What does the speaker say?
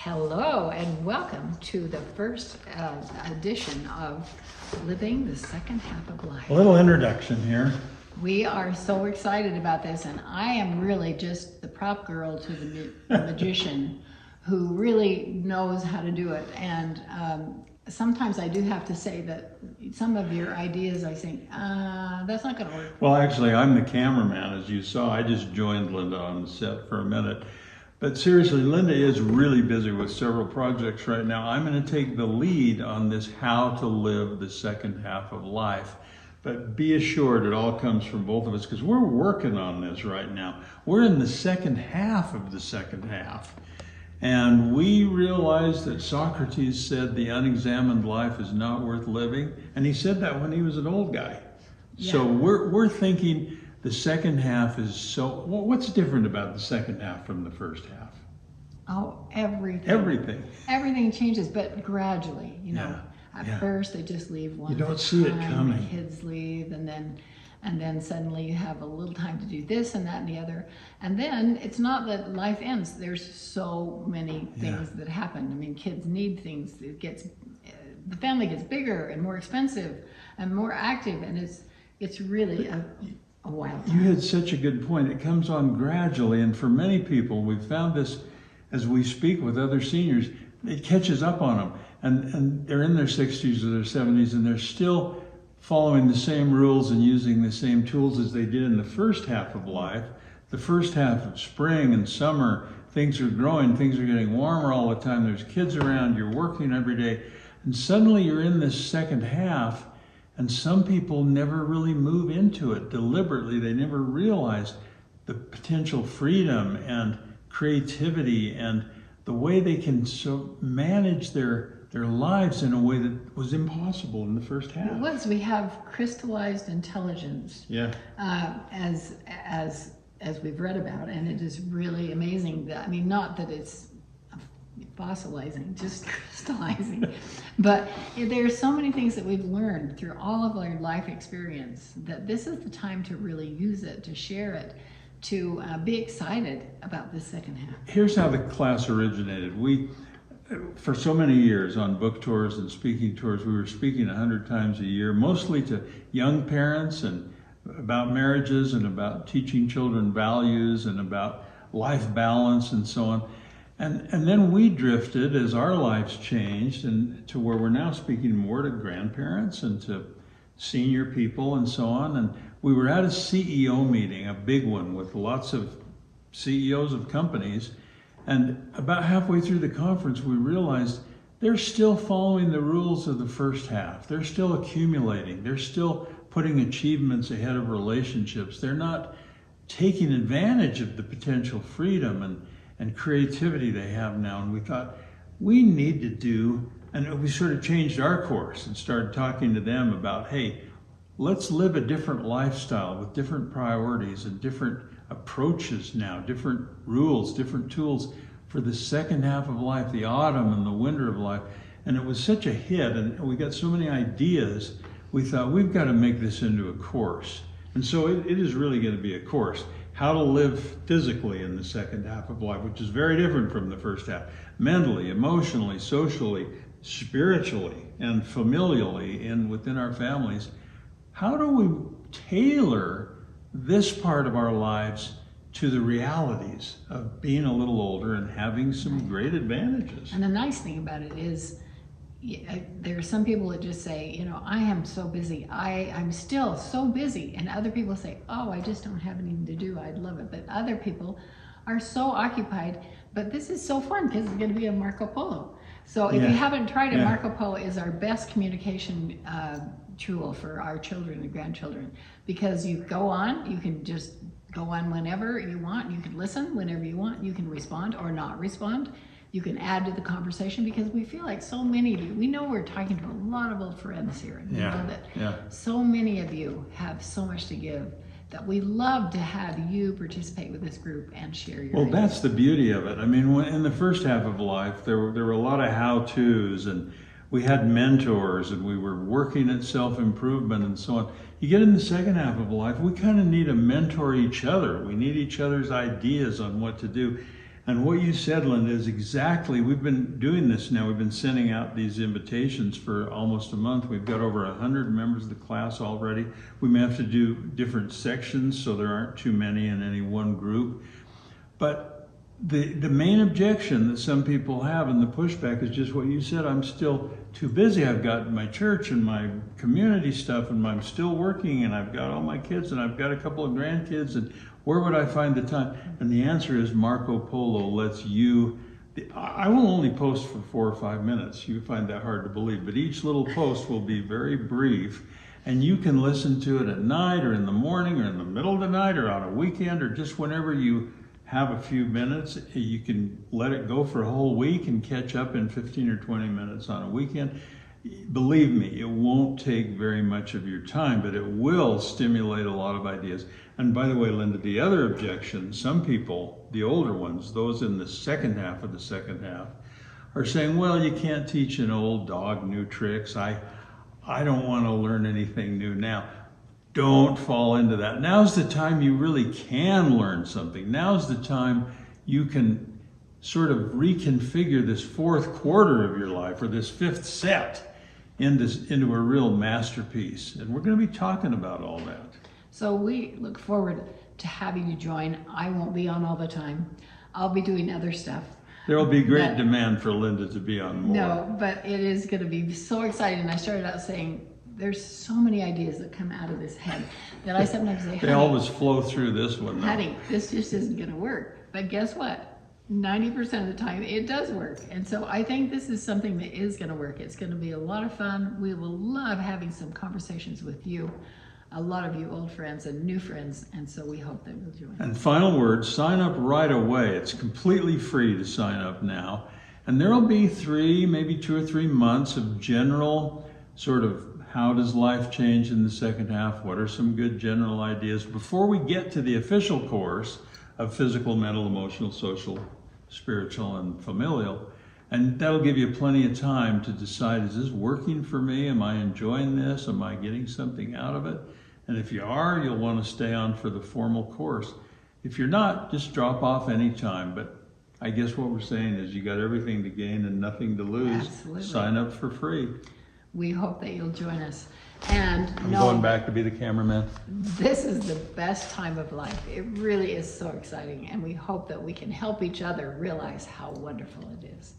Hello and welcome to the first edition of Living the Second Half of Life. A little introduction here. We are so excited about this, and I am really just the prop girl to the magician who really knows how to do it. And sometimes I do have to say that some of your ideas, I think, that's not going to work. Well, actually, I'm the cameraman, as you saw. I just joined Linda on the set for a minute. But seriously, Linda is really busy with several projects right now. I'm going to take the lead on this how to live the second half of life. But be assured it all comes from both of us because we're working on this right now. We're in the second half of the second half. And we realize that Socrates said the unexamined life is not worth living. And he said that when he was an old guy. Yeah. So we're thinking the second half is what's different about the second half from the first half? Oh, everything. Everything. Everything changes, but gradually, Yeah. At first they just leave one. You don't see it coming. The kids leave, and then suddenly you have a little time to do this and that and the other. And then it's not that life ends. There's so many things that happen. I mean, kids need things. The family gets bigger and more expensive and more active, and it's really a wild time. You had such a good point. It comes on gradually, and for many people, we've found this as we speak with other seniors, it catches up on them. And they're in their 60s or their 70s, and they're still following the same rules and using the same tools as they did in the first half of life. The first half of spring and summer, things are growing, things are getting warmer all the time, there's kids around, you're working every day, and suddenly you're in this second half, and some people never really move into it deliberately. They never realize the potential freedom and creativity and the way they can manage their lives in a way that was impossible in the first half. It was. We have crystallized intelligence. Yeah. As we've read about, and it is really amazing that, I mean, not that it's fossilizing, just crystallizing, but there's so many things that we've learned through all of our life experience that this is the time to really use it, to share it, to be excited about this second half. Here's how the class originated. We, for so many years on book tours and speaking tours, we were speaking 100 times a year, mostly to young parents and about marriages and about teaching children values and about life balance and so on. And then we drifted as our lives changed and to where we're now speaking more to grandparents and to senior people and so on. And we were at a CEO meeting, a big one with lots of CEOs of companies. And about halfway through the conference, we realized they're still following the rules of the first half. They're still accumulating. They're still putting achievements ahead of relationships. They're not taking advantage of the potential freedom and creativity they have now. And we thought, we need to do, and we sort of changed our course and started talking to them about, hey, let's live a different lifestyle with different priorities and different approaches now, different rules, different tools for the second half of life, the autumn and the winter of life. And it was such a hit, and we got so many ideas, we thought we've got to make this into a course. And so it is really going to be a course. How to live physically in the second half of life, which is very different from the first half. Mentally, emotionally, socially, spiritually, and familially, and within our families. How do we tailor this part of our lives to the realities of being a little older and having some great advantages? And the nice thing about it is, there are some people that just say, I am so busy. I'm still so busy. And other people say, oh, I just don't have anything to do. I'd love it. But other people are so occupied. But this is so fun because it's going to be a Marco Polo. So if you haven't tried it, Marco Polo is our best communication tool for our children and grandchildren. Because you go on, you can just go on whenever you want. You can listen whenever you want. You can respond or not respond. You can add to the conversation because we feel like so many of you, we know we're talking to a lot of old friends here, and we know that so many of you have so much to give that we love to have you participate with this group and share your ideas. That's the beauty of it. I mean, in the first half of life, there were a lot of how-tos, and we had mentors, and we were working at self-improvement and so on. You get in the second half of life, we kind of need to mentor each other. We need each other's ideas on what to do. And what you said, Linda, is exactly, we've been doing this now. We've been sending out these invitations for almost a month. We've got over 100 members of the class already. We may have to do different sections so there aren't too many in any one group. But the main objection that some people have and the pushback is just what you said. I'm still too busy. I've got my church and my community stuff, and I'm still working, and I've got all my kids, and I've got a couple of grandkids, and where would I find the time? And the answer is Marco Polo lets you, I will only post for 4 or 5 minutes. You find that hard to believe, but each little post will be very brief, and you can listen to it at night or in the morning or in the middle of the night or on a weekend or just whenever you have a few minutes. You can let it go for a whole week and catch up in 15 or 20 minutes on a weekend. Believe me, it won't take very much of your time, but it will stimulate a lot of ideas. And by the way, Linda, the other objection, some people, the older ones, those in the second half of the second half, are saying, well, you can't teach an old dog new tricks. I don't want to learn anything new now. Don't fall into that. Now's the time you really can learn something. Now's the time you can sort of reconfigure this fourth quarter of your life, or this fifth set, into a real masterpiece. And we're going to be talking about all that. So we look forward to having you join. I won't be on all the time. I'll be doing other stuff. There will be great demand for Linda to be on more. No, but it is going to be so exciting. And I started out saying, there's so many ideas that come out of this head that I sometimes say, They always flow through this one. honey, this just isn't going to work. But guess what? 90% of the time it does work. And so I think this is something that is going to work. It's going to be a lot of fun. We will love having some conversations with you, a lot of you old friends and new friends. And so we hope that you'll join. And final word, sign up right away. It's completely free to sign up now. And there'll be 3, maybe 2 or 3 months of general sort of how does life change in the second half? What are some good general ideas before we get to the official course of physical, mental, emotional, social, spiritual, and familial? And that'll give you plenty of time to decide, is this working for me? Am I enjoying this? Am I getting something out of it? And if you are, you'll want to stay on for the formal course. If you're not, just drop off anytime. But I guess what we're saying is you got everything to gain and nothing to lose. Absolutely. Sign up for free. We hope that you'll join us. And I'm no, going back to be the cameraman. this is the best time of life. It really is so exciting. And we hope that we can help each other realize how wonderful it is.